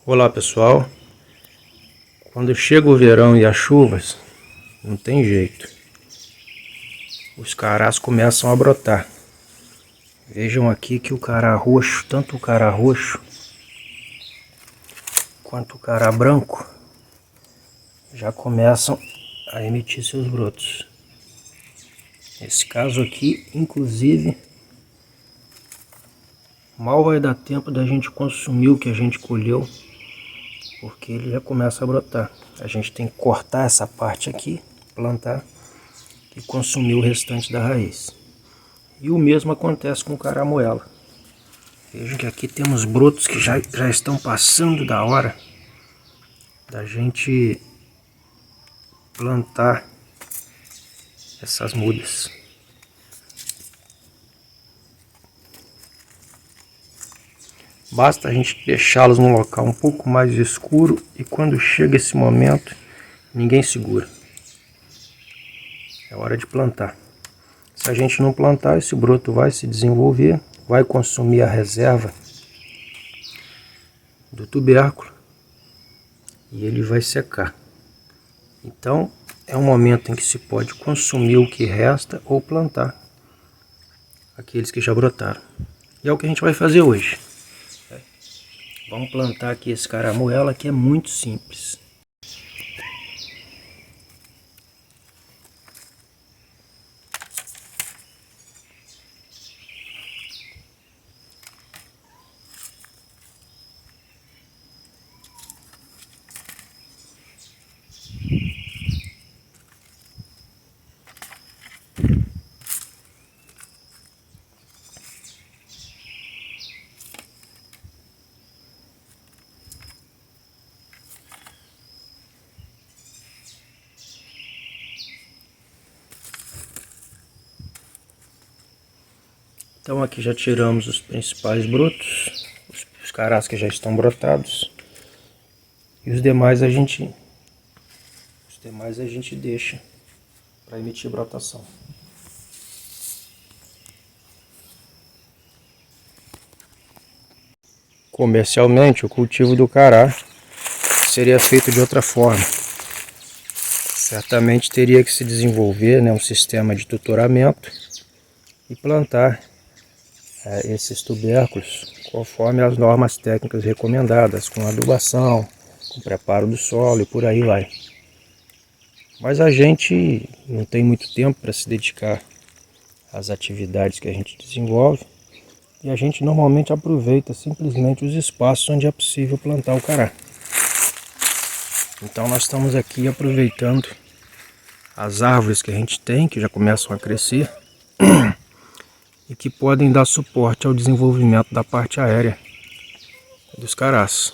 Olá pessoal, quando chega o verão e as chuvas, não tem jeito, os carás começam a brotar. Vejam aqui que o cará roxo, tanto o cará roxo quanto o cará branco, já começam a emitir seus brotos. Nesse caso aqui, inclusive, mal vai dar tempo da gente consumir o que a gente colheu, porque ele já começa a brotar. A gente tem que cortar essa parte aqui, plantar e consumir o restante da raiz. E o mesmo acontece com o caramoela. Vejam que aqui temos brotos que já estão passando da hora da gente plantar essas mudas. Basta a gente deixá-los num local um pouco mais escuro e quando chega esse momento, ninguém segura. É hora de plantar. Se a gente não plantar, esse broto vai se desenvolver, vai consumir a reserva do tubérculo e ele vai secar. Então, é um momento em que se pode consumir o que resta ou plantar aqueles que já brotaram. E é o que a gente vai fazer hoje. Vamos plantar aqui esse caramoela que é muito simples. Então aqui já tiramos os principais brotos, os carás que já estão brotados. E os demais a gente deixa para emitir brotação. Comercialmente, o cultivo do cará seria feito de outra forma. Certamente teria que se desenvolver, um sistema de tutoramento e plantar esses tubérculos conforme as normas técnicas recomendadas, com adubação, com preparo do solo e por aí vai. Mas a gente não tem muito tempo para se dedicar às atividades que a gente desenvolve e a gente normalmente aproveita simplesmente os espaços onde é possível plantar o cará. Então nós estamos aqui aproveitando as árvores que a gente tem, que já começam a crescer e que podem dar suporte ao desenvolvimento da parte aérea dos carás.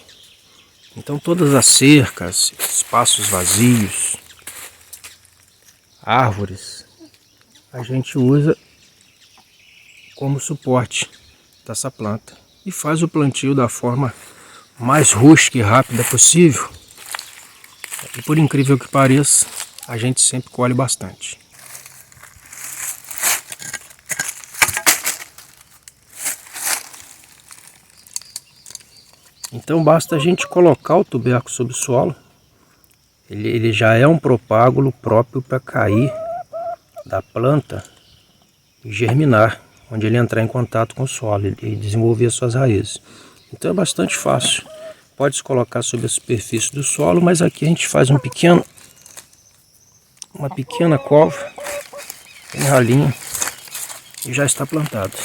Então todas as cercas, espaços vazios, árvores, a gente usa como suporte dessa planta e faz o plantio da forma mais rústica e rápida possível. E por incrível que pareça, a gente sempre colhe bastante. Então basta a gente colocar o tubérculo sob o solo. Ele já é um propágulo próprio para cair da planta e germinar, onde ele entrar em contato com o solo e desenvolver suas raízes. Então é bastante fácil. Pode se colocar sobre a superfície do solo, mas aqui a gente faz uma pequena cova, bem ralinha, e já está plantado.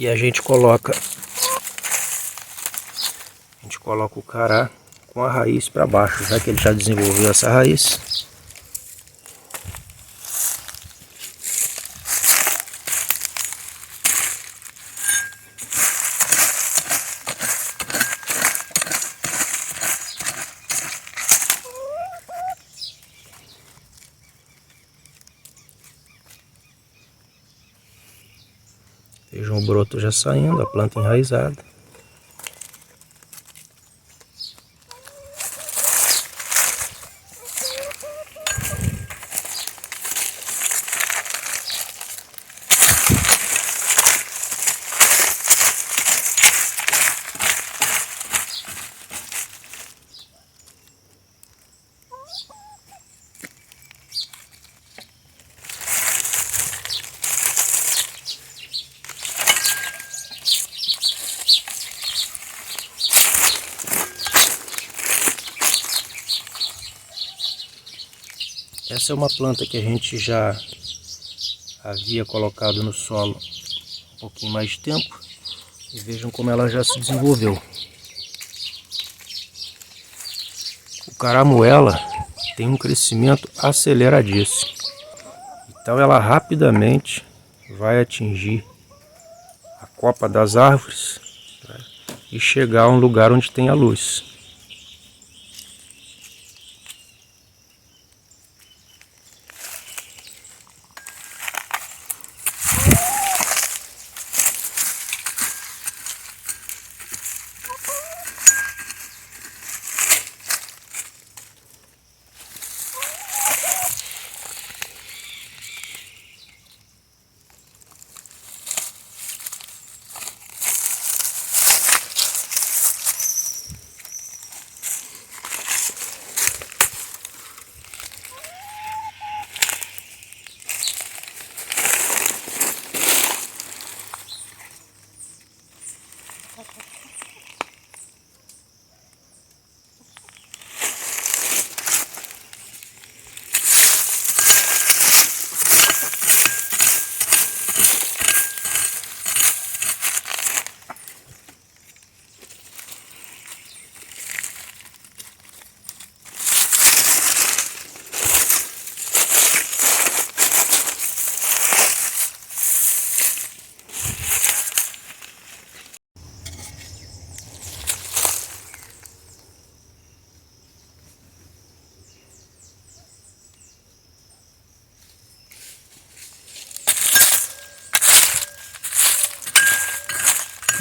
E a gente coloca o cará com a raiz para baixo, já que ele já desenvolveu essa raiz. Vejam o broto já saindo, a planta enraizada. Essa é uma planta que a gente já havia colocado no solo um pouquinho mais de tempo. E vejam como ela já se desenvolveu. O caramuela tem um crescimento aceleradíssimo. Então ela rapidamente vai atingir a copa das árvores, né, e chegar a um lugar onde tem a luz.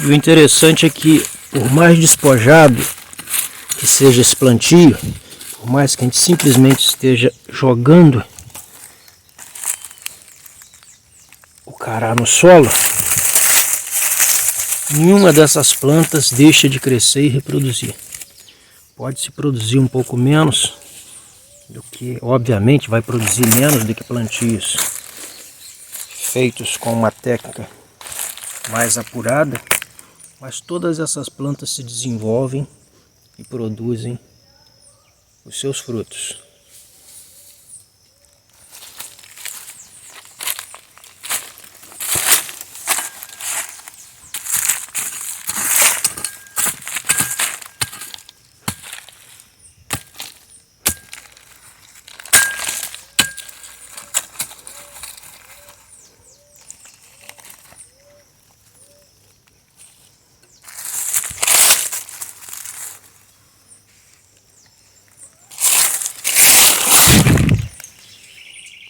E o interessante é que, por mais despojado que seja esse plantio, por mais que a gente simplesmente esteja jogando o cará no solo, nenhuma dessas plantas deixa de crescer e reproduzir. Pode-se produzir um pouco menos do que, obviamente, vai produzir menos do que plantios feitos com uma técnica mais apurada, mas todas essas plantas se desenvolvem e produzem os seus frutos.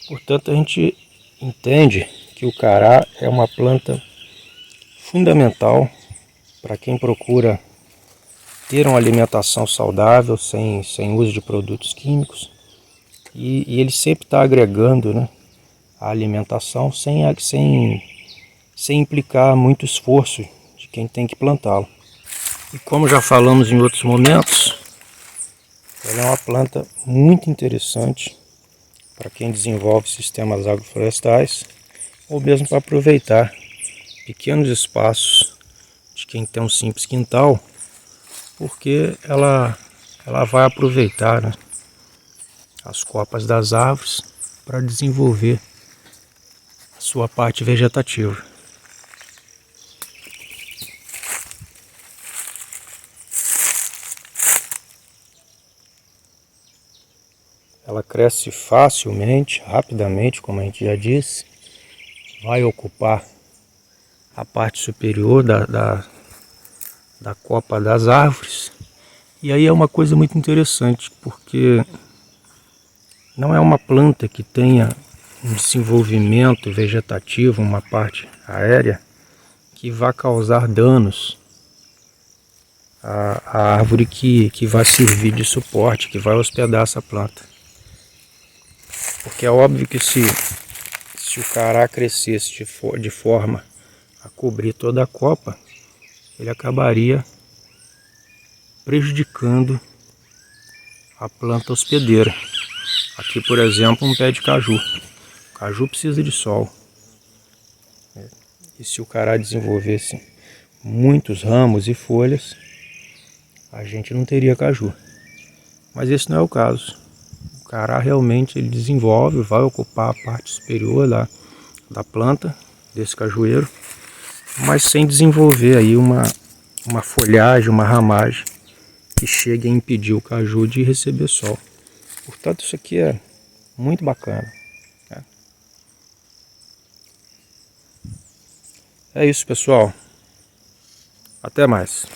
Portanto, a gente entende que o cará é uma planta fundamental para quem procura ter uma alimentação saudável, sem uso de produtos químicos. E ele sempre está agregando, né, a alimentação sem implicar muito esforço de quem tem que plantá-lo. E como já falamos em outros momentos, ela é uma planta muito interessante para quem desenvolve sistemas agroflorestais, ou mesmo para aproveitar pequenos espaços de quem tem um simples quintal, porque ela vai aproveitar, né, as copas das árvores para desenvolver a sua parte vegetativa. Ela cresce facilmente, rapidamente, como a gente já disse, vai ocupar a parte superior da copa das árvores. E aí é uma coisa muito interessante, porque não é uma planta que tenha um desenvolvimento vegetativo, uma parte aérea, que vá causar danos à árvore que vai servir de suporte, que vai hospedar essa planta. Porque é óbvio que se o cará crescesse de forma a cobrir toda a copa, ele acabaria prejudicando a planta hospedeira. Aqui, por exemplo, um pé de caju. O caju precisa de sol. E se o cará desenvolvesse muitos ramos e folhas, a gente não teria caju. Mas esse não é o caso. O cará realmente ele desenvolve, vai ocupar a parte superior da planta desse cajueiro, mas sem desenvolver aí uma folhagem, uma ramagem que chegue a impedir o caju de receber sol. Portanto, isso aqui é muito bacana. É isso, pessoal. Até mais.